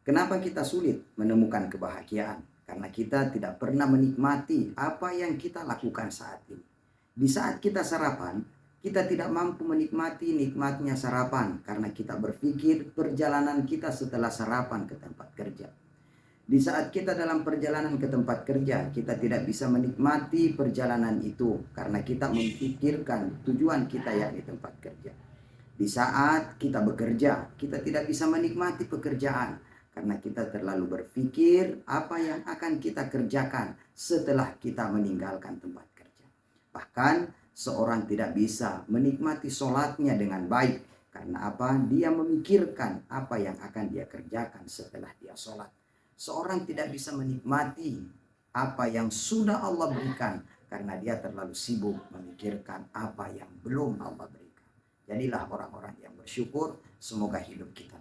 Kenapa kita sulit menemukan kebahagiaan? Karena kita tidak pernah menikmati apa yang kita lakukan saat ini. Di saat kita sarapan, kita tidak mampu menikmati nikmatnya sarapan karena kita berpikir perjalanan kita setelah sarapan ke tempat kerja. Di saat kita dalam perjalanan ke tempat kerja, kita tidak bisa menikmati perjalanan itu karena kita memikirkan tujuan kita yakni tempat kerja. Di saat kita bekerja, kita tidak bisa menikmati pekerjaan karena kita terlalu berpikir apa yang akan kita kerjakan setelah kita meninggalkan tempat kerja. Bahkan seorang tidak bisa menikmati sholatnya dengan baik karena apa? Dia memikirkan apa yang akan dia kerjakan setelah dia sholat. Seorang tidak bisa menikmati apa yang sudah Allah berikan karena dia terlalu sibuk memikirkan apa yang belum Allah berikan. Jadilah orang-orang yang bersyukur. Semoga hidup kita